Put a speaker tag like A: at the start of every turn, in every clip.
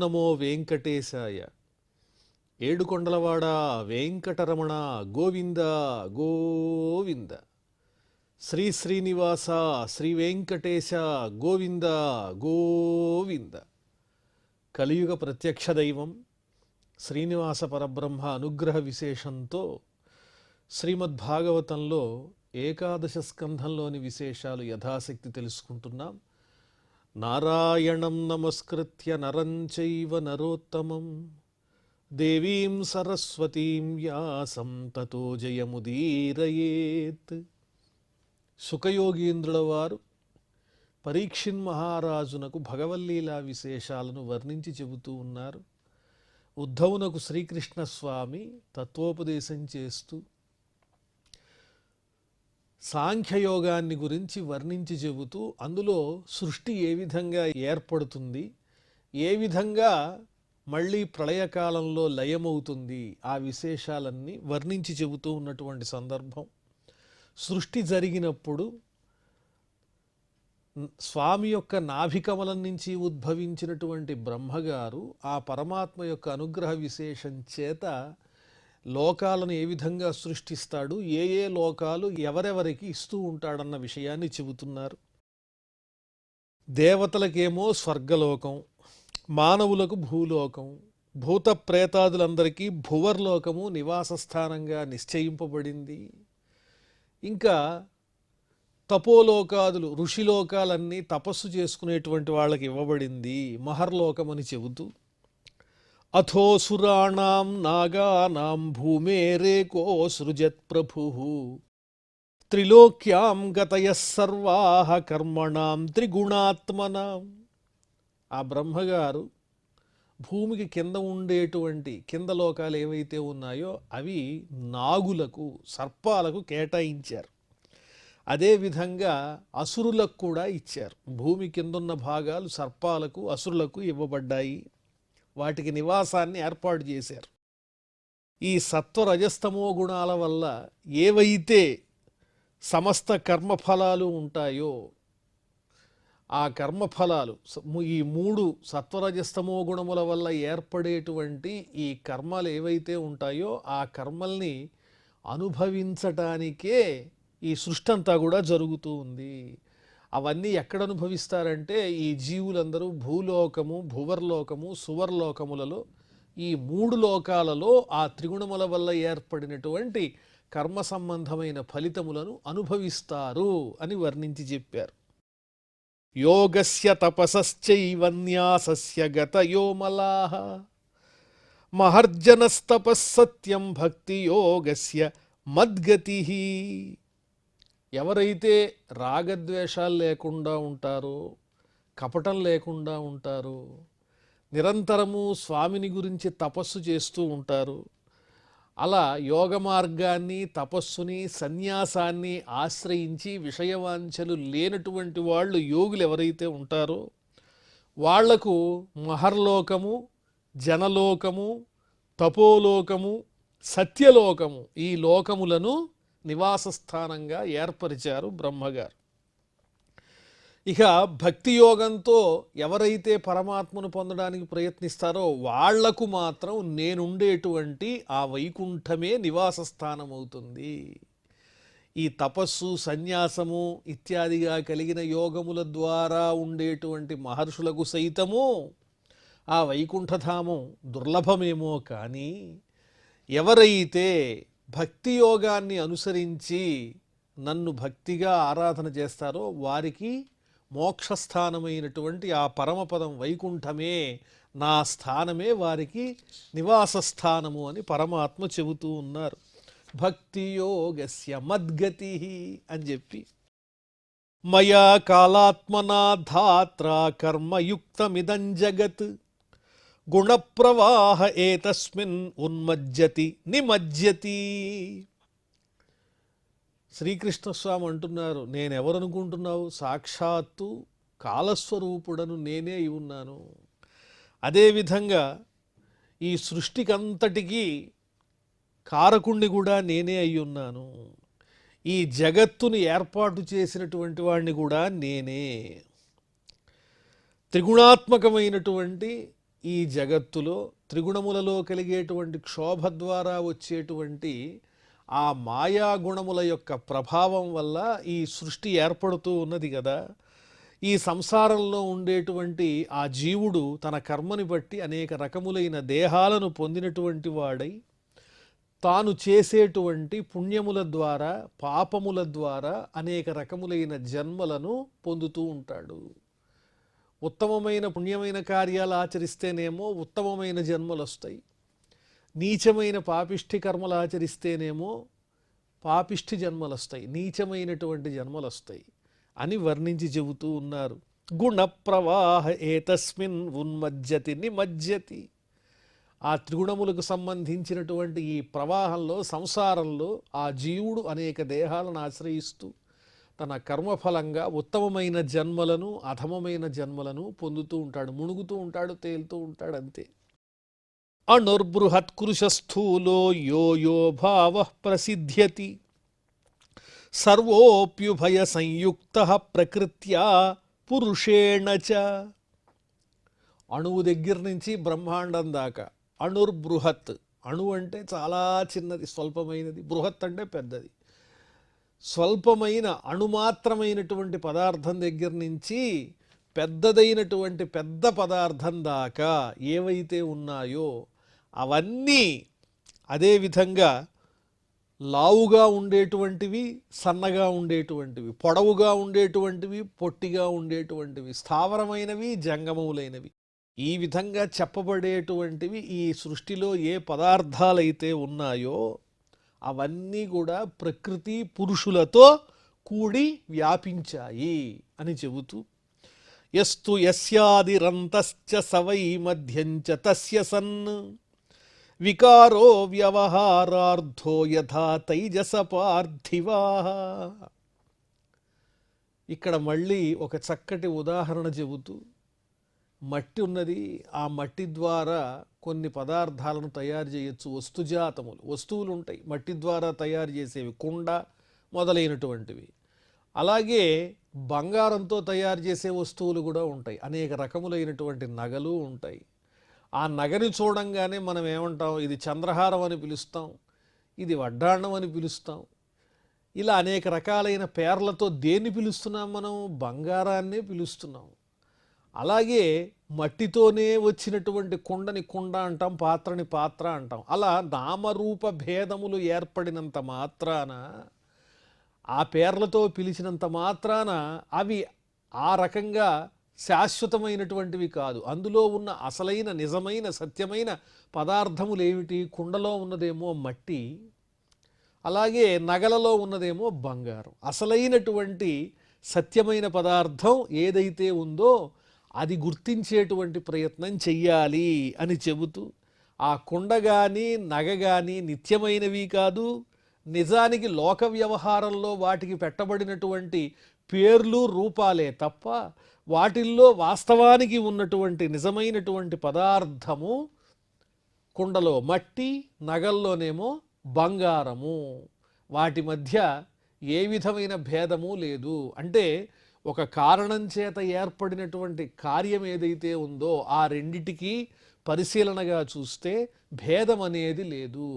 A: నమో వెంకటేశాయ. ఏడుకొండలవాడ వెంకటరమణ గోవింద గోవింద. శ్రీ శ్రీనివాస శ్రీ వెంకటేశ గోవింద గోవింద. కలియుగ ప్రత్యక్ష దైవం శ్రీనివాస పరబ్రహ్మ అనుగ్రహ విశేషంతో శ్రీమద్భాగవతంలో ఏకాదశ స్కంధంలోని విశేషాలు యథాశక్తి తెలుసుకుంటున్నాం. నారాయణం నమస్కృత్య నరం చైవ నరోత్తమం దేవీం సరస్వతీం వ్యాసం తతో జయముదీరయేత్. శుకయోగీంద్రుల వారు పరీక్షిన్ మహారాజునకు భగవల్లీలా విశేషాలను వర్ణించి చెబుతూ ఉన్నారు. ఉద్ధవునకు శ్రీకృష్ణ స్వామి తత్వోపదేశం చేస్తూ సాంఖ్యయోగాన్ని గురించి వర్ణించి చెబుతూ అందులో సృష్టి ఏ విధంగా ఏర్పడుతుంది, ఏ విధంగా మళ్ళీ ప్రళయకాలంలో లయమవుతుంది, ఆ విశేషాలన్నీ వర్ణించి చెబుతూ ఉన్నటువంటి సందర్భం. సృష్టి జరిగినప్పుడు స్వామి యొక్క నాభికమలం నుంచి ఉద్భవించినటువంటి బ్రహ్మగారు ఆ పరమాత్మ యొక్క అనుగ్రహ విశేషం చేత లోకాలను ఏ విధంగా సృష్టిస్తాడు, ఏ ఏ లోకాలు ఎవరెవరికి ఇస్తూ ఉంటాడన్న విషయాన్ని చెబుతున్నారు. దేవతలకేమో స్వర్గలోకం, మానవులకు భూలోకం, భూత ప్రేతాదులందరికీ భువర్లోకము నివాస స్థానంగా నిశ్చయింపబడింది. ఇంకా తపోలోకాదులు ఋషిలోకాలన్నీ తపస్సు చేసుకునేటువంటి వాళ్ళకి ఇవ్వబడింది మహర్లోకమని చెబుతూ అథోసురాణం నాగానాం భూమేరేకో సృజత్ ప్రభుః త్రిలోక్యాం గతయః సర్వాః కర్మణాం త్రిగుణాత్మనాం. ఆ బ్రహ్మగారు భూమికి కింద ఉండేటువంటి కింద లోకాలు ఏవైతే ఉన్నాయో అవి నాగులకు సర్పాలకు కేటాయించారు. అదేవిధంగా అసురులకు కూడా ఇచ్చారు. భూమి కిందున్న భాగాలు సర్పాలకు అసురులకు ఇవ్వబడ్డాయి. వాటికి నివాసాన్ని ఏర్పాటు చేశారు. ఈ సత్వరజస్తమో గుణాల వల్ల ఏవైతే సమస్త కర్మఫలాలు ఉంటాయో ఆ కర్మఫలాలు ఈ మూడు సత్వరజస్తమో గుణముల వల్ల ఏర్పడేటువంటి ఈ కర్మలు ఏవైతే ఉంటాయో ఆ కర్మల్ని అనుభవించటానికే ఈ సృష్టి అంతా కూడా జరుగుతూ ఉంది. అవన్నీ ఎక్కడ అనుభవిస్తారంటే ఈ జీవులందరూ భూలోకము, భువర్లోకము, సువర్లోకములలో ఈ మూడు లోకాలలో ఆ త్రిగుణముల వల్ల ఏర్పడినటువంటి కర్మ సంబంధమైన ఫలితములను అనుభవిస్తారు అని వర్ణించి చెప్పారు. యోగస్య తపసశ్చైవ న్యాసస్య గతయో మలాః మహర్జనస్తపస్సత్యం భక్తి యోగస్య మద్గతిః. ఎవరైతే రాగద్వేషాలు లేకుండా ఉంటారో, కపటం లేకుండా ఉంటారో, నిరంతరము స్వామిని గురించి తపస్సు చేస్తూ ఉంటారు, అలా యోగ మార్గాన్ని, తపస్సుని, సన్యాసాన్ని ఆశ్రయించి విషయవాంఛలు లేనటువంటి వాళ్ళు యోగులు ఎవరైతే ఉంటారో వాళ్లకు మహర్లోకము, జనలోకము, తపోలోకము, సత్యలోకము ఈ లోకములను నివాస స్థానంగా ఏర్పరిచారు బ్రహ్మగారు. ఇక భక్తి యోగంతో ఎవరైతే పరమాత్మను పొందడానికి ప్రయత్నిస్తారో వాళ్లకు మాత్రం నేనుండేటువంటి ఆ వైకుంఠమే నివాస స్థానం అవుతుంది. ఈ తపస్సు, సన్యాసము ఇత్యాదిగా కలిగిన యోగముల ద్వారా ఉండేటువంటి మహర్షులకు సైతము ఆ వైకుంఠధామం దుర్లభమేమో కానీ ఎవరైతే భక్తి యోగాన్ని అనుసరించి నన్ను భక్తిగా ఆరాధన చేస్తారో వారికి మోక్షస్థానమైనటువంటి ఆ పరమపదం వైకుంఠమే నా స్థానమే వారికి నివాస స్థానము అని పరమాత్మ చెబుతూ ఉన్నారు. భక్తి యోగస్య మద్గతి అని చెప్పి మయా కాలాత్మనా ధాత్రా కర్మయుక్తమిదం జగత్ గుణప్రవాహ ఏతస్మిన్ ఉన్మజ్జతి నిమజ్జతి. శ్రీకృష్ణస్వామి అంటున్నారు, నేనెవరనుకుంటున్నావు? సాక్షాత్తు కాలస్వరూపుడను నేనే అయి ఉన్నాను. అదేవిధంగా ఈ సృష్టికంతటికీ కారకుణ్ణి కూడా నేనే అయి ఉన్నాను. ఈ జగత్తుని ఏర్పాటు చేసినటువంటి వాడిని కూడా నేనే. త్రిగుణాత్మకమైనటువంటి ఈ జగత్తులో త్రిగుణములలో కలిగేటువంటి క్షోభ ద్వారా వచ్చేటువంటి ఆ మాయా గుణముల యొక్క ప్రభావం వల్ల ఈ సృష్టి ఏర్పడుతూ ఉన్నది కదా. ఈ సంసారంలో ఉండేటువంటి ఆ జీవుడు తన కర్మని బట్టి అనేక రకములైన దేహాలను పొందినటువంటి వాడై తాను చేసేటువంటి పుణ్యముల ద్వారా పాపముల ద్వారా అనేక రకములైన జన్మలను పొందుతూ ఉంటాడు. ఉత్తమమైన పుణ్యమైన కార్యాలు ఆచరిస్తేనేమో ఉత్తమమైన జన్మలు వస్తాయి, నీచమైన పాపిష్టి కర్మలు ఆచరిస్తేనేమో పాపిష్టి జన్మలు వస్తాయి, నీచమైనటువంటి జన్మలు వస్తాయి అని వర్ణించి చెబుతూ ఉన్నారు. గుణ ప్రవాహ ఏతస్మిన్ ఉన్మజ్జతి నిమజ్జతి. ఆ త్రిగుణములకు సంబంధించినటువంటి ఈ ప్రవాహంలో సంసారంలో ఆ జీవుడు అనేక దేహాలను ఆశ్రయిస్తూ తన కర్మఫలంగా ఉత్తమమైన జన్మలను అధమమైన జన్మలను పొందుతూ ఉంటాడు, మునుగుతూ ఉంటాడు, తేలుతూ ఉంటాడు, అంతే. అణుర్బృహత్కృశ స్థూలో యో యో భావ ప్రసిద్ధ్యతి సర్వోప్యుభయ సంయుక్త ప్రకృత్యా పురుషేణ చ. అణువు దగ్గర నుంచి బ్రహ్మాండం దాకా. అణుర్బృహత్, అణువు అంటే చాలా చిన్నది, స్వల్పమైనది. బృహత్ అంటే పెద్దది. స్వల్పమైన అణుమాత్రమైనటువంటి పదార్థం దగ్గర నుంచి పెద్దదైనటువంటి పెద్ద పదార్థం దాకా ఏవైతే ఉన్నాయో అవన్నీ అదేవిధంగా లావుగా ఉండేటువంటివి, సన్నగా ఉండేటువంటివి, పొడవుగా ఉండేటువంటివి, పొట్టిగా ఉండేటువంటివి, స్థావరమైనవి, జంగమములైనవి, ఈ విధంగా చెప్పబడేటువంటివి ఈ సృష్టిలో ఏ పదార్థాలైతే ఉన్నాయో అవన్నీ కూడా ప్రకృతి పురుషులతో కూడి వ్యాపించాయి అని చెబుతూ, యస్తు యస్యాదిరంతశ్చ సవై మధ్యంచ తస్య సన్ వికారో వ్యవహారార్థో యథా తైజస పార్థివా. ఇక్కడ మళ్ళీ ఒక చక్కటి ఉదాహరణ చెబుతూ, మట్టి ఉన్నది, ఆ మట్టి ద్వారా కొన్ని పదార్థాలను తయారు చేయొచ్చు. వస్తుజాతములు, వస్తువులు ఉంటాయి మట్టి ద్వారా తయారు చేసేవి, కుండ మొదలైనటువంటివి. అలాగే బంగారంతో తయారు చేసే వస్తువులు కూడా ఉంటాయి, అనేక రకములైనటువంటి నగలు ఉంటాయి. ఆ నగని చూడంగానే మనం ఏమంటాం, ఇది చంద్రహారం అని పిలుస్తాం, ఇది వడ్డాణం అని పిలుస్తాం. ఇలా అనేక రకాలైన పేర్లతో దేన్ని పిలుస్తున్నాం మనం? బంగారాన్నే పిలుస్తున్నాం. అలాగే మట్టితోనే వచ్చినటువంటి కుండని కుండ అంటాం, పాత్రని పాత్ర అంటాం. అలా నామరూప భేదములు ఏర్పడినంత మాత్రాన, ఆ పేర్లతో పిలిచినంత మాత్రాన అవి ఆ రకంగా శాశ్వతమైనటువంటివి కాదు. అందులో ఉన్న అసలైన నిజమైన సత్యమైన పదార్థములు ఏమిటి? కుండలో ఉన్నదేమో మట్టి, అలాగే నగలలో ఉన్నదేమో బంగారం. అసలైనటువంటి సత్యమైన పదార్థం ఏదైతే ఉందో అది గుర్తించేటువంటి ప్రయత్నం చెయ్యాలి అని చెబుతూ, ఆ కుండ కానీ నగ కానీ నిత్యమైనవి కాదు. నిజానికి లోక వ్యవహారంలో వాటికి పెట్టబడినటువంటి పేర్లు రూపాలే తప్ప వాటిల్లో వాస్తవానికి ఉన్నటువంటి నిజమైనటువంటి పదార్థము కుండలో మట్టి, నగల్లోనేమో బంగారము. వాటి మధ్య ఏ విధమైన భేదము లేదు. అంటే ఒక కారణం చేత ఏర్పడినటువంటి కార్యం ఏదైతే ఉందో ఆ రెండిటికి పరిశీలనగా చూస్తే భేదం అనేది లేదు.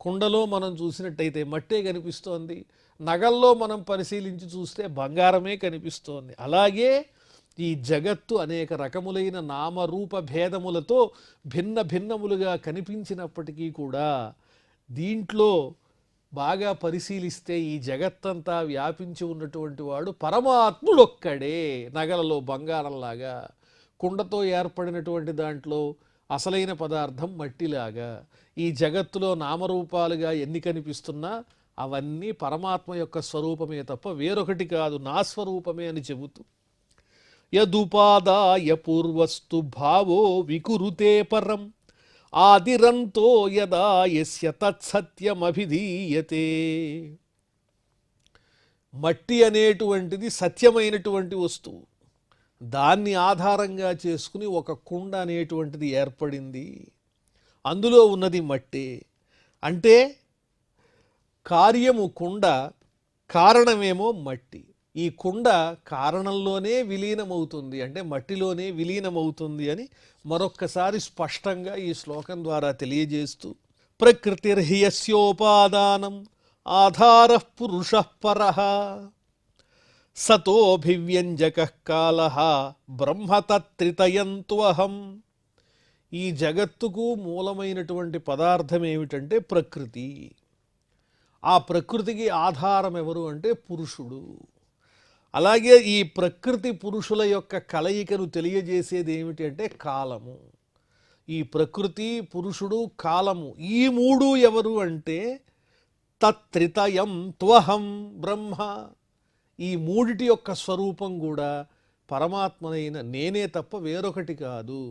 A: కుండలో మనం చూసినట్టయితే మట్టే కనిపిస్తోంది, నగల్లో మనం పరిశీలించి చూస్తే బంగారమే కనిపిస్తోంది. అలాగే ఈ జగత్తు అనేక రకములైన నామరూప భేదములతో భిన్న భిన్నములుగా కనిపించినప్పటికీ కూడా దీంట్లో బాగా పరిశీలిస్తే ఈ జగత్తంతా వ్యాపించి ఉన్నటువంటి వాడు పరమాత్ముడొక్కడే. నగలలో బంగారంలాగా, కుండతో ఏర్పడినటువంటి దాంట్లో అసలైన పదార్థం మట్టిలాగా, ఈ జగత్తులో నామరూపాలుగా ఎన్ని కనిపిస్తున్నా అవన్నీ పరమాత్మ యొక్క స్వరూపమే తప్ప వేరొకటి కాదు, నా స్వరూపమే అని చెబుతూ, యదుపాదాయ పూర్వస్తు భావో వికురుతే పరం ఆదిరంతో యదా యస్య తత్సత్యమభిధీయతే. మట్టి అనేటువంటిది సత్యమైనటువంటి వస్తువు. దాన్ని ఆధారంగా చేసుకుని ఒక కుండ అనేటువంటిది ఏర్పడింది. అందులో ఉన్నది మట్టే. అంటే కార్యము కుండ, కారణమేమో మట్టి. ఈ కుండ కారణంలోనే విలీనమవుతుంది, అంటే మట్టిలోనే విలీనమవుతుంది అని మరొక్కసారి స్పష్టంగా ఈ శ్లోకం ద్వారా తెలియజేస్తూ, ప్రకృతిర్హ్యస్యోపాదానం ఆధారః పురుషః పరః సతోభివ్యంజకః కాలః బ్రహ్మతత్రితయంత్వహం. ఈ జగత్తుకు మూలమైనటువంటి పదార్థం ఏమిటంటే ప్రకృతి. ఆ ప్రకృతికి ఆధారం ఎవరు అంటే పురుషుడు. అలాగే ఈ ప్రకృతి పురుషుల యొక్క కలయికను తెలియజేసేది ఏమిటి అంటే కాలము. ఈ ప్రకృతి, పురుషుడు, కాలము, ఈ మూడు ఎవరు అంటే తత్రితయం త్వహం బ్రహ్మ. ఈ మూడిటి యొక్క స్వరూపం కూడా పరమాత్మనైన నేనే తప్ప వేరొకటి కాదు.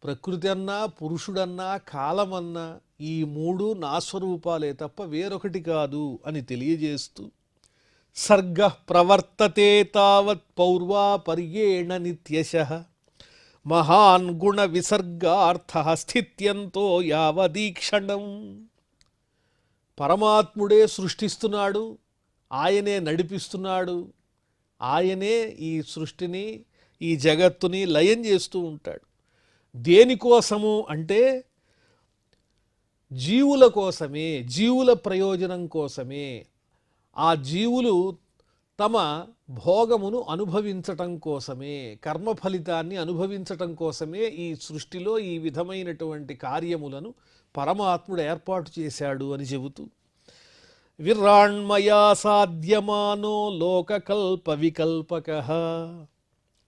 A: ప్రకృతి అన్నా, పురుషుడన్నా, కాలమన్నా ఈ మూడు నా స్వరూపాలే తప్ప వేరొకటి కాదు అని తెలియజేస్తూ, సర్గ ప్రవర్తతే తావత్ పౌర్వాపర్యేణ నిత్యశః మహాన్ గుణ విసర్గార్థ స్థిత్యంతో యావదీక్షణం. పరమాత్ముడే సృష్టిస్తున్నాడు, ఆయనే నడిపిస్తున్నాడు, ఆయనే ఈ సృష్టిని, ఈ జగత్తుని లయం చేస్తూ ఉంటాడు. దేనికోసము అంటే జీవుల కోసమే, జీవుల ప్రయోజనం కోసమే. ఆ జీవులు తమ భోగమును అనుభవించటం కోసమే, కర్మ ఫలితాన్ని అనుభవించటం కోసమే ఈ సృష్టిలో ఈ విధమైనటువంటి కార్యములను పరమాత్ముడు ఏర్పాటు చేశాడు అని చెబుతూ, విరాణ్మయా సాధ్యమానో లోకకల్ప వికల్పకః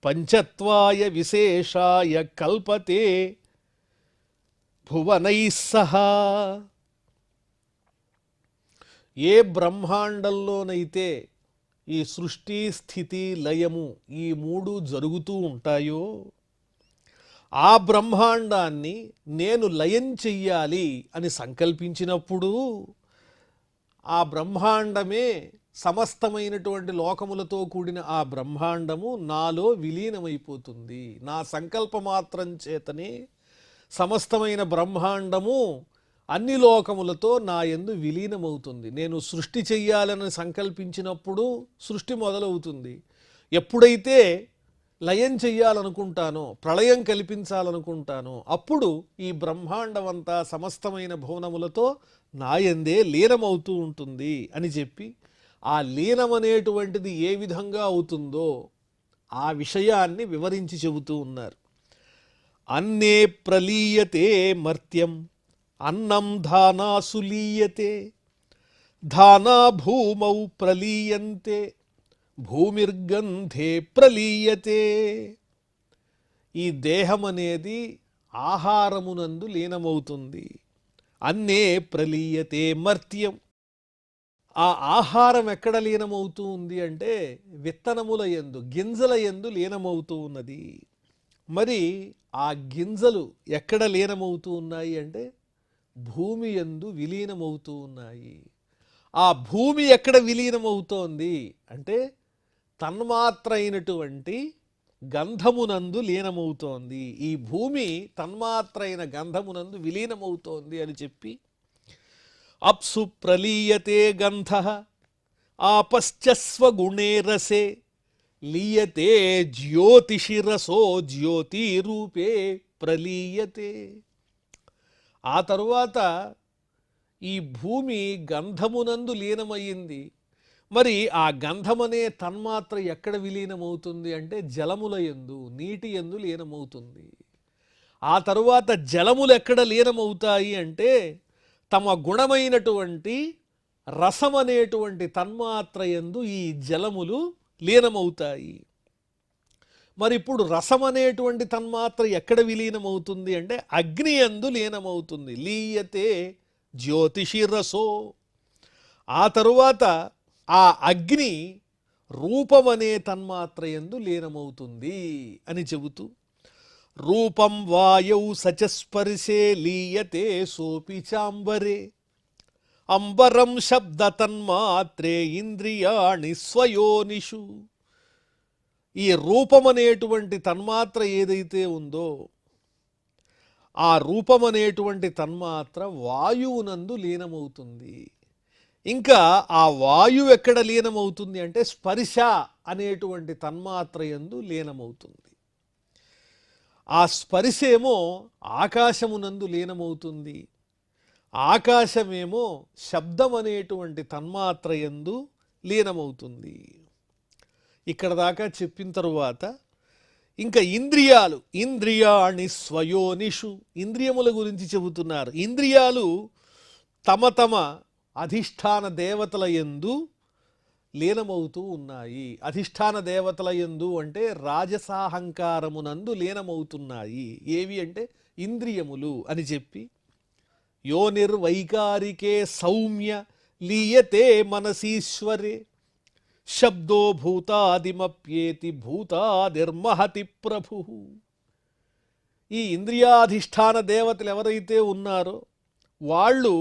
A: పంచత్వాయ విశేషాయ కల్పతే భువనైః సహా. ఏ బ్రహ్మాండంలోనైతే ఈ సృష్టి, స్థితి, లయము ఈ మూడు జరుగుతూ ఉంటాయో ఆ బ్రహ్మాండాన్ని నేను లయం చెయ్యాలి అని సంకల్పించినప్పుడు ఆ బ్రహ్మాండమే, సమస్తమైనటువంటి లోకములతో కూడిన ఆ బ్రహ్మాండము నాలో విలీనమైపోతుంది. నా సంకల్పమాత్రం చేతనే సమస్తమైన బ్రహ్మాండము అన్ని లోకములతో నా యందు విలీనమవుతుంది. నేను సృష్టి చెయ్యాలని సంకల్పించినప్పుడు సృష్టి మొదలవుతుంది. ఎప్పుడైతే లయం చెయ్యాలనుకుంటానో, ప్రళయం కల్పించాలనుకుంటానో అప్పుడు ఈ బ్రహ్మాండమంతా సమస్తమైన భువనములతో నా యందే లీనమవుతూ ఉంటుంది అని చెప్పి, ఆ లీనమనేటువంటిది ఏ విధంగా అవుతుందో ఆ విషయాన్ని వివరించి చెబుతూ ఉన్నారు. అన్నే ప్రలీయతే మర్త్యం అన్నం ధానాసు లీయతే ధానా భూమౌ ప్రలీయంతే భూమిర్గంధే ప్రలీయతే. ఈ దేహం అనేది ఆహారమునందు లీనమవుతుంది. అన్నే ప్రలీయతే మర్త్యం. ఆ ఆహారం ఎక్కడ లీనమవుతూ ఉంది అంటే విత్తనముల యందు, గింజల యందు లీనమవుతూ ఉన్నది. మరి ఆ గింజలు ఎక్కడ లీనమవుతూ ఉన్నాయి అంటే భూమి యందు విలీనమవుతూ ఉన్నాయి. ఆ భూమి ఎక్కడ విలీనమవుతోంది అంటే తన్మాత్ర అయినటువంటి గంధమునందు లీనమవుతోంది. ఈ భూమి తన్మాత్ర అయిన గంధమునందు విలీనమవుతోంది అని చెప్పి, అప్సు ప్రలీయతే గంధః ఆపశ్చస్వ గుణే రసే లీయతే జ్యోతిషిరసో జ్యోతిరూపే ప్రలీయతే. ఆ తరువాత ఈ భూమి గంధమునందు లీనమయ్యింది. మరి ఆ గంధమనే తన్మాత్ర ఎక్కడ విలీనమవుతుంది అంటే జలముల యందు, నీటి యందు లీనమవుతుంది. ఆ తరువాత జలములు ఎక్కడ లీనమవుతాయి అంటే తమ గుణమైనటువంటి రసమనేటువంటి తన్మాత్ర యందు ఈ జలములు లీనమవుతాయి. మరి ఇప్పుడు రసమనేటువంటి తన్మాత్ర ఎక్కడ విలీనమవుతుంది అంటే అగ్ని యందు లీనమవుతుంది. లీయతే జ్యోతిషిరసో. ఆ తరువాత ఆ అగ్ని రూపమనే తన్మాత్ర యందు లీనమవుతుంది అని చెబుతూ, రూపం వాయౌ సచస్పర్శే లీయతే సోపి చాంబరే అంబరం శబ్ద తన్మాత్రే ఇంద్రియాణి స్వయోనిషు. ఈ రూపమనేటువంటి తన్మాత్ర ఏదైతే ఉందో ఆ రూపమనేటువంటి తన్మాత్ర వాయువునందు లీనమవుతుంది. ఇంకా ఆ వాయువు ఎక్కడ లీనమవుతుంది అంటే స్పర్శ అనేటువంటి తన్మాత్రయందు లీనమవుతుంది. ఆ స్పర్శ ఏమో ఆకాశమునందు లీనమవుతుంది. ఆకాశమేమో శబ్దం అనేటువంటి తన్మాత్రయందు లీనమవుతుంది. ఇక్కడ దాకా చెప్పిన తరువాత ఇంకా ఇంద్రియాలు, ఇంద్రియాణి స్వయోనిషు, ఇంద్రియముల గురించి చెబుతున్నారు. ఇంద్రియాలు తమ తమ అధిష్టాన దేవతల యందు లీనమవుతూ ఉన్నాయి. అధిష్టాన దేవతల యందు అంటే రాజసాహంకారమునందు లీనమవుతున్నాయి. ఏవి అంటే ఇంద్రియములు అని చెప్పి, యోనిర్వైకారికే సౌమ్య లీయతే మనసీశ్వరే శబ్దో భూతాదిమప్యేతి భూతాదిర్మహతి ప్రభు. ఈ ఇంద్రియాధిష్టాన దేవతలు ఎవరైతే ఉన్నారో వాళ్ళు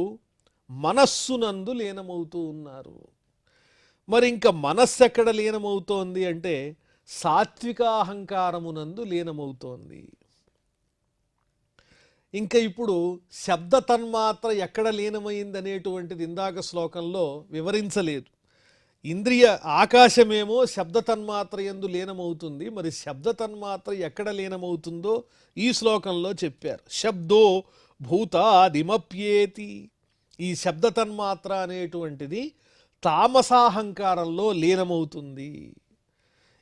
A: మనస్సునందు లీనమవుతూ ఉన్నారు. మరి ఇంకా మనస్సు ఎక్కడ లీనమవుతోంది అంటే సాత్వికాహంకారమునందు లీనమవుతోంది. ఇంకా ఇప్పుడు శబ్ద తన్మాత్ర ఎక్కడ లీనమైంది అనేటువంటిది ఇందాక శ్లోకంలో వివరించలేదు. ఇంద్రియ ఆకాశమేమో శబ్ద తన్మాత్ర యందు లీనమవుతుంది. మరి శబ్ద తన్మాత్ర ఎక్కడ లీనమవుతుందో ఈ శ్లోకంలో చెప్పారు. శబ్దో భూతాదిమప్యేతి. ఈ శబ్ద తన్మాత్ర అనేటువంటిది తామసాహంకారంలో లీనమవుతుంది.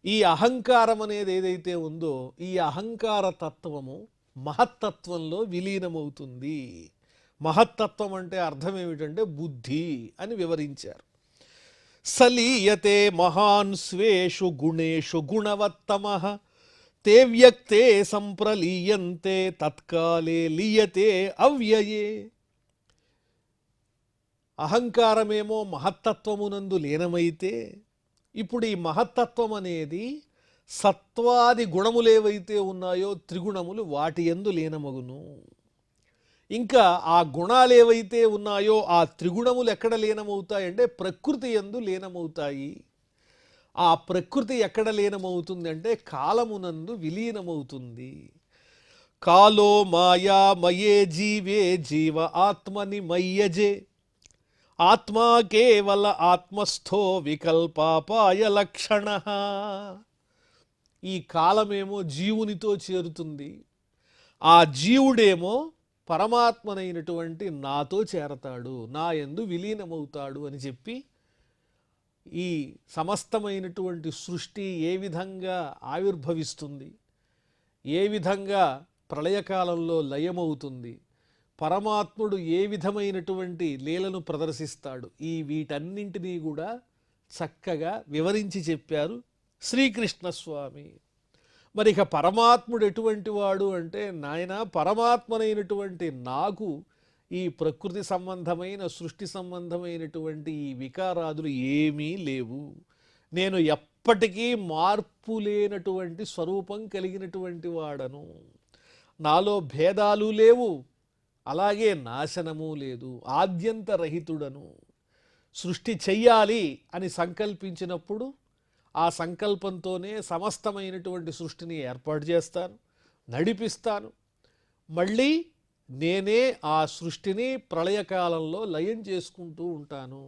A: ఈ అహంకారం అనేది ఏదైతే ఉందో ఈ అహంకార తత్వము మహత్తత్వంలో విలీనమవుతుంది. మహత్తత్వం అంటే అర్థం ఏమిటంటే బుద్ధి అని వివరించారు. సలీయతే మహాన్ స్వేషు గుణేషు గుణవత్తమః తే వ్యక్తే సంప్రలీయంతే తత్కాలే లీయతే అవ్యయే. అహంకారమేమో మహత్తత్వమునందు లీనమైతే ఇప్పుడు ఈ మహత్తత్వం అనేది సత్వాది గుణములేవైతే ఉన్నాయో త్రిగుణములు వాటి యందు లీనమగును. ఇంకా ఆ గుణాలు ఏవైతే ఉన్నాయో ఆ త్రిగుణములు ఎక్కడ లీనమవుతాయంటే ప్రకృతి యందు లీనమవుతాయి. ఆ ప్రకృతి ఎక్కడ లీనమవుతుంది అంటే కాలమునందు విలీనమవుతుంది. కాలో మాయా మయే జీవే జీవ ఆత్మని మయ్యజే ఆత్మా కేవల ఆత్మస్థో వికల్పాపాయ లక్షణ. ఈ కాలమేమో జీవునితో చేరుతుంది. ఆ జీవుడేమో పరమాత్మనైనటువంటి నాతో చేరతాడు, నా యందు విలీనమవుతాడు అని చెప్పి ఈ సమస్తమైనటువంటి సృష్టి ఏ విధంగా ఆవిర్భవిస్తుంది, ఏ విధంగా ప్రళయకాలంలో లయమవుతుంది, పరమాత్ముడు ఏ విధమైనటువంటి లీలను ప్రదర్శిస్తాడు, ఈ వీటన్నింటినీ కూడా చక్కగా వివరించి చెప్పారు శ్రీకృష్ణస్వామి. మరి ఇక పరమాత్ముడు ఎటువంటి వాడు అంటే నాయన పరమాత్మనైనటువంటి నాకు ఈ ప్రకృతి సంబంధమైన సృష్టి సంబంధమైనటువంటి ఈ వికారాదులు ఏమీ లేవు. నేను ఎప్పటికీ మార్పు లేనటువంటి స్వరూపం కలిగినటువంటి వాడను. నాలో భేదాలు లేవు, అలాగే నాశనము లేదు, ఆద్యంతరహితుడను. సృష్టి చెయ్యాలి అని సంకల్పించినప్పుడు ఆ సంకల్పంతోనే సమస్తమైనటువంటి సృష్టిని ఏర్పాటు చేస్తాను, నడిపిస్తాను. మళ్ళీ నేనే ఆ సృష్టిని ప్రళయకాలంలో లయం చేసుకుంటూ ఉంటాను.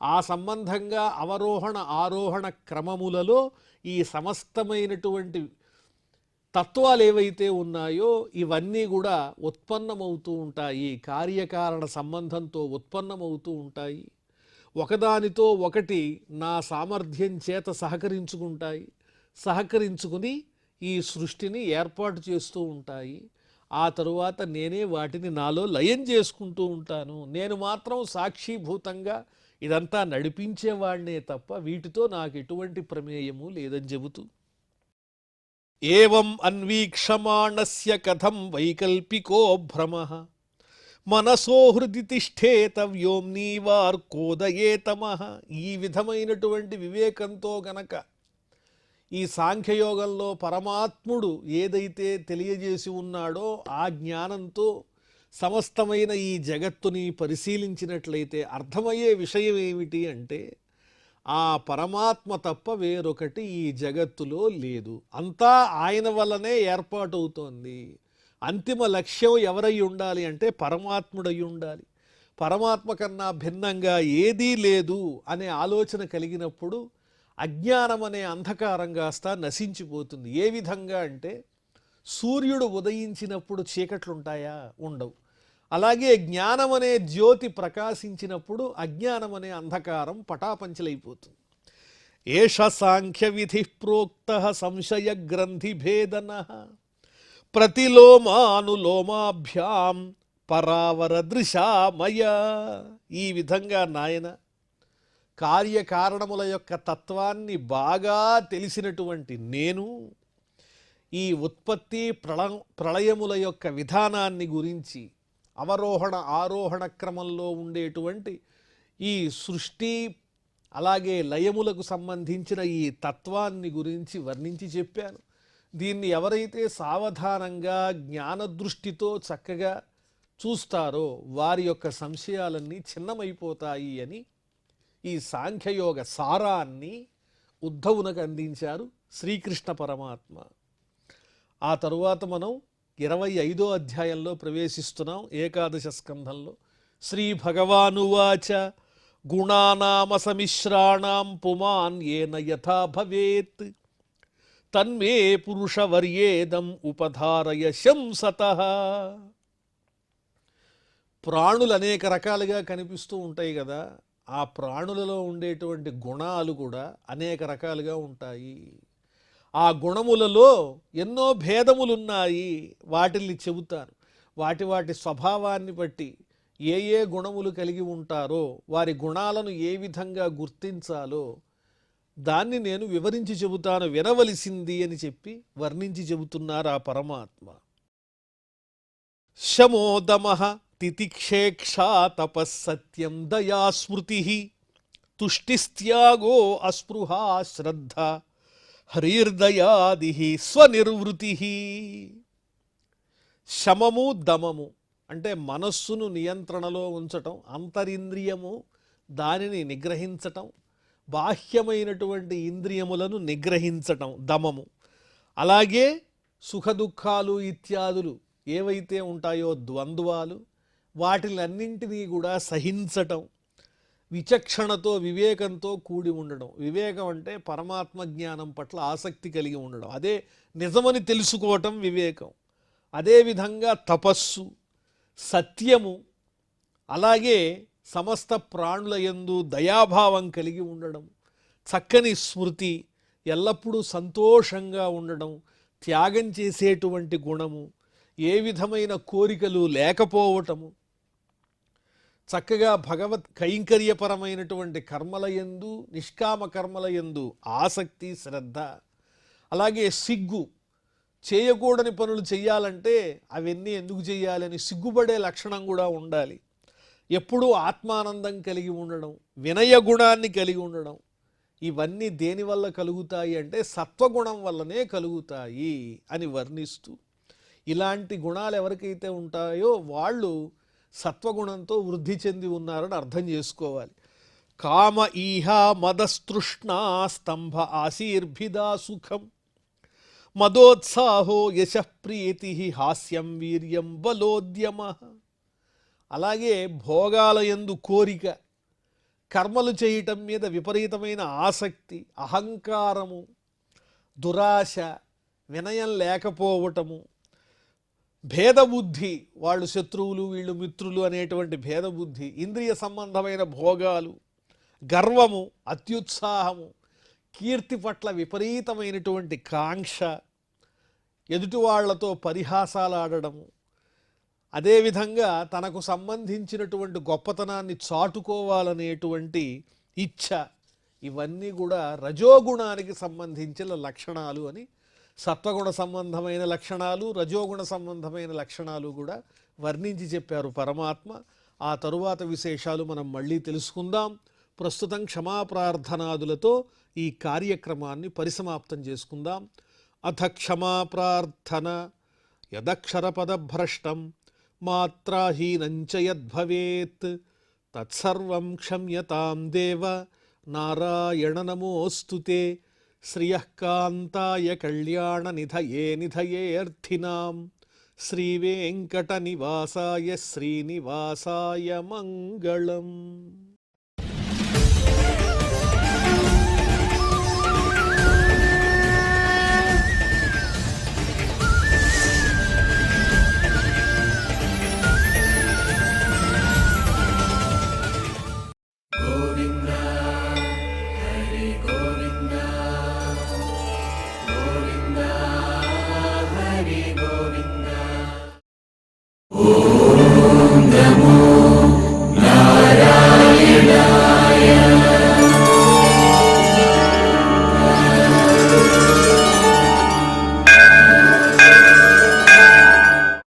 A: ఆ సంబంధంగా అవరోహణ ఆరోహణ క్రమములలో ఈ సమస్తమైనటువంటి తత్వాలు ఏవైతే ఉన్నాయో ఇవన్నీ కూడా ఉత్పన్నమవుతూ ఉంటాయి, కార్యకారణ సంబంధంతో ఉత్పన్నమవుతూ ఉంటాయి. ఒకదానితో ఒకటి నా సామర్థ్యం చేత సహకరించుకుంటాయి, సహకరించుకుని ఈ సృష్టిని ఏర్పాటు చేస్తూ ఉంటాయి. ఆ తరువాత నేనే వాటిని నాలో లయం చేసుకుంటూ ఉంటాను. నేను మాత్రం సాక్షిభూతంగా ఇదంతా నడిపించేవాడినే తప్ప వీటితో నాకు ఎటువంటి ప్రమేయము లేదని చెబుతూ, ఏవం అన్వీక్షమాణస్య కథం వైకల్పికో భ్రమః మనసో హృది తిష్ఠేత వ్యోమ్నీవార్కోదయేతమః. ఈ విధమైనటువంటి వివేకంతో గనక ఈ సాంఖ్యయోగంలో పరమాత్ముడు ఏదైతే తెలియజేసి ఉన్నాడో ఆ జ్ఞానంతో సమస్తమైన ఈ జగత్తుని పరిశీలించినట్లయితే అర్థమయ్యే విషయం ఏమిటి అంటే ఆ పరమాత్మ తప్ప వేరొకటి ఈ జగత్తులో లేదు. అంతా ఆయన వల్లనే ఏర్పాటవుతోంది. అంతిమ లక్ష్యం ఎవరై ఉండాలి అంటే పరమాత్ముడై ఉండాలి. పరమాత్మ కన్నా భిన్నంగా ఏదీ లేదు అనే ఆలోచన కలిగినప్పుడు అజ్ఞానం అనే అంధకారం కాస్త నశించిపోతుంది. ఏ విధంగా అంటే సూర్యుడు ఉదయించినప్పుడు చీకట్లుంటాయా? ఉండవు. అలాగే జ్ఞానం అనే జ్యోతి ప్రకాశించినప్పుడు అజ్ఞానం అనే అంధకారం పటాపంచలైపోతుంది. ఏష సాంఖ్య విధి ప్రోక్త సంశయ గ్రంథి భేదన ప్రతిలోమానులోమాభ్యాం పరావర దృశామయ. ఈ విధంగా నాయన కార్యకారణముల యొక్క తత్వాన్ని బాగా తెలిసినటువంటి నేను ఈ ఉత్పత్తి ప్రళయముల యొక్క విధానాన్ని గురించి, అవరోహణ ఆరోహణ క్రమంలో ఉండేటువంటి ఈ సృష్టి అలాగే లయములకు సంబంధించిన ఈ తత్వాన్ని గురించి వర్ణించి చెప్పాను. దీన్ని ఎవరైతే సావధానంగా జ్ఞానదృష్టితో చక్కగా చూస్తారో వారి యొక్క సంశయాలన్నీ చిన్నమైపోతాయి అని ఈ సాంఖ్యయోగ సారాన్ని ఉద్ధవునకు అందించారు శ్రీకృష్ణ పరమాత్మ. ఆ తరువాత మనం 25వ అధ్యాయంలో ప్రవేశిస్తున్నాం. ఏకాదశ స్కంధంలో శ్రీ భగవానువాచ గుణానామ సమిశ్రాణం పుమాన్ ఏన యథా భవేత్ తన్మే పురుషవర్యేదం ఉపధారయ శంసతః. ప్రాణులు అనేక రకాలుగా కనిపిస్తూ ఉంటాయి కదా, ఆ ప్రాణులలో ఉండేటువంటి గుణాలు కూడా అనేక రకాలుగా ఉంటాయి. ఆ గుణములలో ఎన్నో భేదములున్నాయి. వాటిల్ని చెబుతాను. వాటి వాటి స్వభావాన్ని బట్టి ఏ ఏ గుణములు కలిగి ఉంటారో, వారి గుణాలను ఏ విధంగా గుర్తించాలో దాన్ని నేను వివరించి చెబుతాను, వినవలసింది అని చెప్పి వర్ణించి చెబుతున్నారు ఆ పరమాత్మ. శమోదమః తితిక్షేక్షా తపస్సత్యం దయా స్మృతి తుష్టిస్త్యాగో అస్పృహా శ్రద్ధ హరిర్దయాది స్వనిర్వృతి. శమము దమము అంటే మనస్సును నియంత్రణలో ఉంచటం, అంతరింద్రియము దానిని నిగ్రహించటం, బాహ్యమైనటువంటి ఇంద్రియములను నిగ్రహించటం దమము. అలాగే సుఖదుఖాలు ఇత్యాదులు ఏవైతే ఉంటాయో ద్వంద్వాలు, వాటిలన్నింటినీ కూడా సహించటం, విచక్షణతో వివేకంతో కూడి ఉండడం. వివేకం అంటే పరమాత్మ జ్ఞానం పట్ల ఆసక్తి కలిగి ఉండడం, అదే నిజమని తెలుసుకోవటం వివేకం. అదేవిధంగా తపస్సు, సత్యము, అలాగే సమస్త ప్రాణుల యందు దయాభావం కలిగి ఉండడం, చక్కని స్మృతి, ఎల్లప్పుడూ సంతోషంగా ఉండడం, త్యాగం చేసేటువంటి గుణము, ఏ విధమైన కోరికలు లేకపోవటము, చక్కగా భగవత్ కైంకర్యపరమైనటువంటి కర్మలయందు నిష్కామ కర్మలయందు ఆసక్తి శ్రద్ధ, అలాగే సిగ్గు, చేయకూడని పనులు చెయ్యాలంటే అవన్నీ ఎందుకు చెయ్యాలని సిగ్గుపడే లక్షణం కూడా ఉండాలి. ఎప్పుడూ ఆత్మానందం కలిగి ఉండడం, వినయ గుణాన్ని కలిగి ఉండడం, ఇవన్నీ దేనివల్ల కలుగుతాయి అంటే సత్వగుణం వల్లనే కలుగుతాయి అని వర్ణిస్తూ, ఇలాంటి గుణాలు ఎవరికైతే ఉంటాయో వాళ్ళు సత్వగుణంతో వృద్ధి చెంది ఉన్నారని అర్థం చేసుకోవాలి. కామ ఈహా మదస్తృష్ణా స్తంభ ఆశీర్భిదా సుఖం మదోత్సాహో యశప్రీతి హాస్యం వీర్యం బలోద్యమ. అలాగే భోగాలయందు కోరిక, కర్మలు చేయటం మీద విపరీతమైన ఆసక్తి, అహంకారము, దురాశ, వినయం లేకపోవటము, భేదబుద్ధి, వాళ్ళు శత్రువులు వీళ్ళు మిత్రులు అనేటువంటి భేదబుద్ధి, ఇంద్రియ సంబంధమైన భోగాలు, గర్వము, అత్యుత్సాహము, కీర్తి పట్ల విపరీతమైనటువంటి కాంక్ష, ఎదుటి వాళ్లతో పరిహాసాలు ఆడడము, అదేవిధంగా తనకు సంబంధించినటువంటి గొప్పతనాన్ని చాటుకోవాలనేటువంటి ఇచ్ఛ, ఇవన్నీ కూడా రజోగుణానికి సంబంధించిన లక్షణాలు అని, సత్వగుణ సంబంధమైన లక్షణాలు, రజోగుణ సంబంధమైన లక్షణాలు కూడా వర్ణించి చెప్పారు పరమాత్మ. ఆ తరువాత విశేషాలు మనం మళ్ళీ తెలుసుకుందాం. ప్రస్తుతం క్షమాప్రార్థనాదులతో ఈ కార్యక్రమాన్ని పరిసమాప్తం చేసుకుందాం. అథ క్షమాప్రార్థన. యదక్షరపదభ్రష్టం మాత్రాహీనంచ యద్భవేత్ తత్సర్వం క్షమ్యతాం దేవ నారాయణ నమోస్తుతే. శ్రియః కాంతాయ కళ్యాణ నిధయే నిధయేర్థినాం శ్రీవేంకట నివాసాయ శ్రీనివాసాయ మంగళం.